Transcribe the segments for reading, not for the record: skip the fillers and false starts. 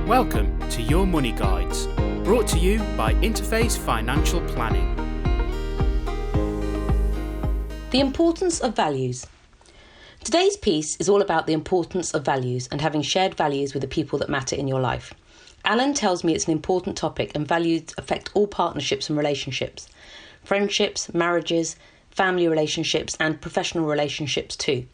Welcome to Your Money Guides, brought to you by Interface Financial Planning. The importance of values. Today's piece is all about the importance of values and having shared values with the people that matter in your life. Alan tells me it's an important topic and values affect all partnerships and relationships, friendships, marriages, family relationships and professional relationships too.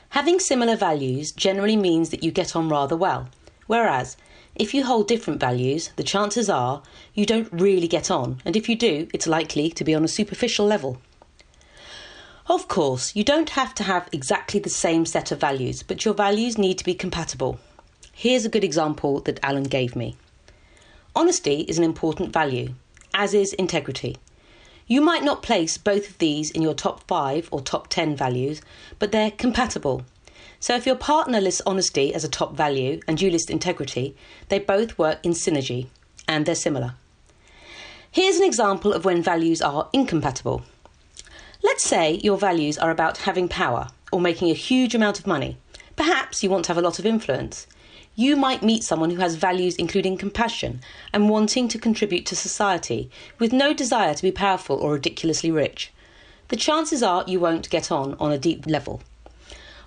Having similar values generally means that you get on rather well, whereas if you hold different values, the chances are you don't really get on, and if you do, it's likely to be on a superficial level. Of course, you don't have to have exactly the same set of values, but your values need to be compatible. Here's a good example that Alan gave me. Honesty is an important value, as is integrity. You might not place both of these in your top 5 or top 10 values, but they're compatible. So if your partner lists honesty as a top value and you list integrity, they both work in synergy, and they're similar. Here's an example of when values are incompatible. Let's say your values are about having power or making a huge amount of money. Perhaps you want to have a lot of influence. You might meet someone who has values including compassion and wanting to contribute to society with no desire to be powerful or ridiculously rich. The chances are you won't get on a deep level.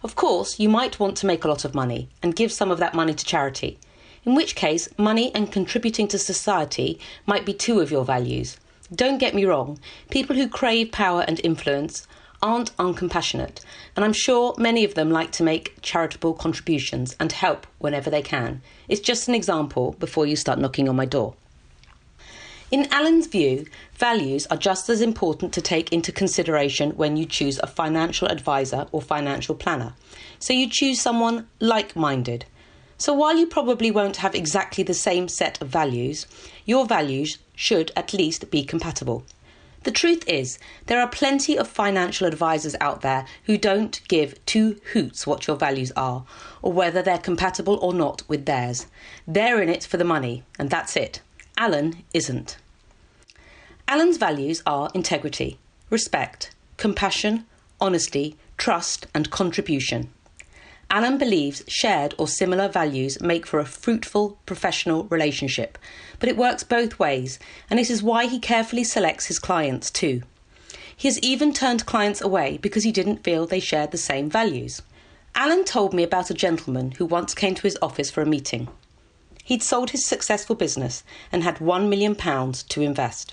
Of course, you might want to make a lot of money and give some of that money to charity, in which case money and contributing to society might be two of your values. Don't get me wrong, people who crave power and influence aren't uncompassionate, and I'm sure many of them like to make charitable contributions and help whenever they can. It's just an example before you start knocking on my door. In Alan's view, values are just as important to take into consideration when you choose a financial advisor or financial planner. So you choose someone like-minded. So while you probably won't have exactly the same set of values, your values should at least be compatible. The truth is, there are plenty of financial advisors out there who don't give two hoots what your values are, or whether they're compatible or not with theirs. They're in it for the money, and that's it. Alan isn't. Alan's values are integrity, respect, compassion, honesty, trust and contribution. Alan believes shared or similar values make for a fruitful professional relationship, but it works both ways, and it is why he carefully selects his clients too. He has even turned clients away because he didn't feel they shared the same values. Alan told me about a gentleman who once came to his office for a meeting. He'd sold his successful business and had £1 million to invest.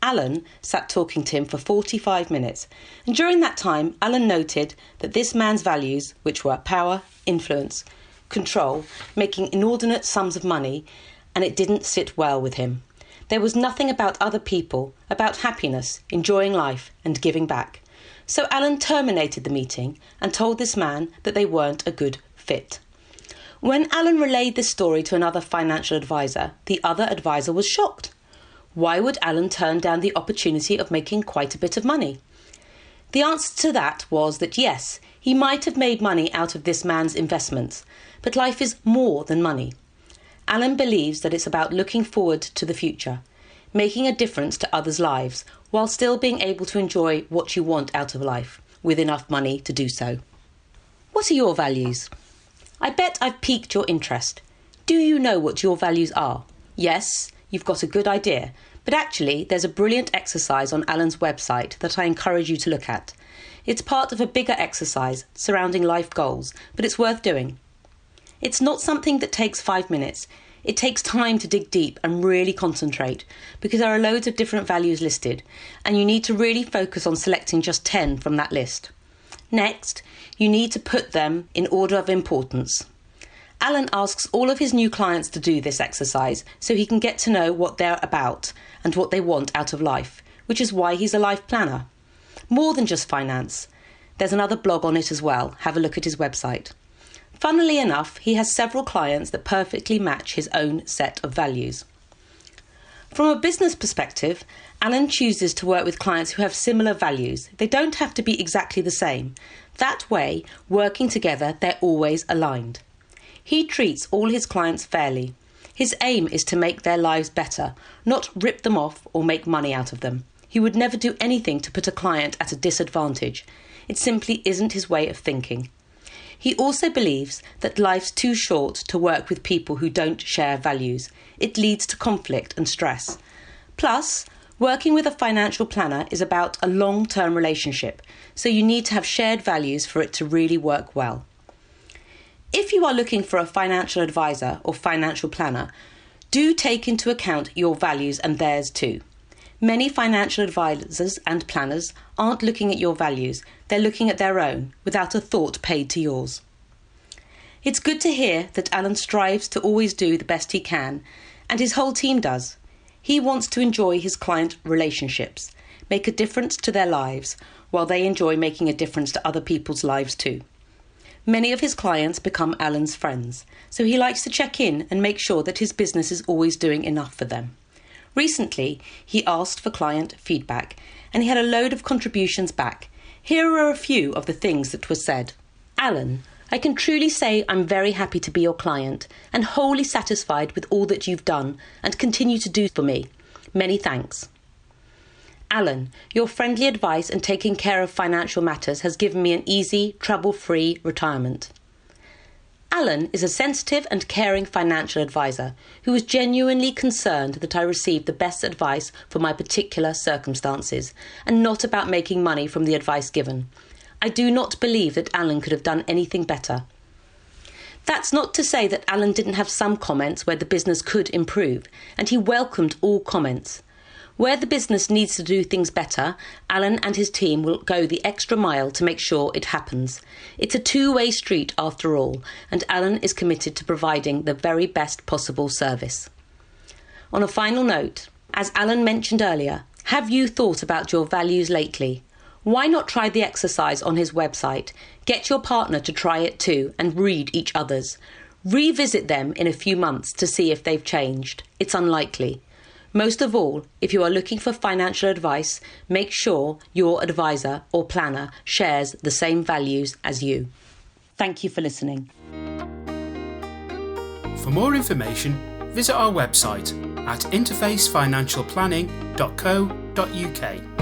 Alan sat talking to him for 45 minutes, and during that time, Alan noted that this man's values, which were power, influence, control, making inordinate sums of money, and it didn't sit well with him. There was nothing about other people, about happiness, enjoying life, and giving back. So Alan terminated the meeting and told this man that they weren't a good fit. When Alan relayed this story to another financial advisor, the other advisor was shocked. Why would Alan turn down the opportunity of making quite a bit of money? The answer to that was that yes, he might have made money out of this man's investments, but life is more than money. Alan believes that it's about looking forward to the future, making a difference to others' lives, while still being able to enjoy what you want out of life, with enough money to do so. What are your values? I bet I've piqued your interest. Do you know what your values are? Yes, you've got a good idea, but actually there's a brilliant exercise on Alan's website that I encourage you to look at. It's part of a bigger exercise surrounding life goals, but it's worth doing. It's not something that takes 5 minutes. It takes time to dig deep and really concentrate, because there are loads of different values listed, and you need to really focus on selecting just 10 from that list. Next, you need to put them in order of importance. Alan asks all of his new clients to do this exercise so he can get to know what they're about and what they want out of life, which is why he's a life planner. More than just finance. There's another blog on it as well. Have a look at his website. Funnily enough, he has several clients that perfectly match his own set of values. From a business perspective, Alan chooses to work with clients who have similar values. They don't have to be exactly the same. That way, working together, they're always aligned. He treats all his clients fairly. His aim is to make their lives better, not rip them off or make money out of them. He would never do anything to put a client at a disadvantage. It simply isn't his way of thinking. He also believes that life's too short to work with people who don't share values. It leads to conflict and stress. Plus, working with a financial planner is about a long-term relationship, so you need to have shared values for it to really work well. If you are looking for a financial advisor or financial planner, do take into account your values and theirs too. Many financial advisors and planners aren't looking at your values, they're looking at their own, without a thought paid to yours. It's good to hear that Alan strives to always do the best he can, and his whole team does. He wants to enjoy his client relationships, make a difference to their lives, while they enjoy making a difference to other people's lives too. Many of his clients become Alan's friends, so he likes to check in and make sure that his business is always doing enough for them. Recently, he asked for client feedback, and he had a load of contributions back. Here are a few of the things that were said. Alan, I can truly say I'm very happy to be your client and wholly satisfied with all that you've done and continue to do for me. Many thanks. Alan, your friendly advice and taking care of financial matters has given me an easy, trouble-free retirement. Alan is a sensitive and caring financial advisor who is genuinely concerned that I receive the best advice for my particular circumstances and not about making money from the advice given. I do not believe that Alan could have done anything better. That's not to say that Alan didn't have some comments where the business could improve, and he welcomed all comments. Where the business needs to do things better, Alan and his team will go the extra mile to make sure it happens. It's a two-way street after all, and Alan is committed to providing the very best possible service. On a final note, as Alan mentioned earlier, have you thought about your values lately? Why not try the exercise on his website? Get your partner to try it too and read each other's. Revisit them in a few months to see if they've changed. It's unlikely. Most of all, if you are looking for financial advice, make sure your advisor or planner shares the same values as you. Thank you for listening. For more information, visit our website at interfacefinancialplanning.co.uk.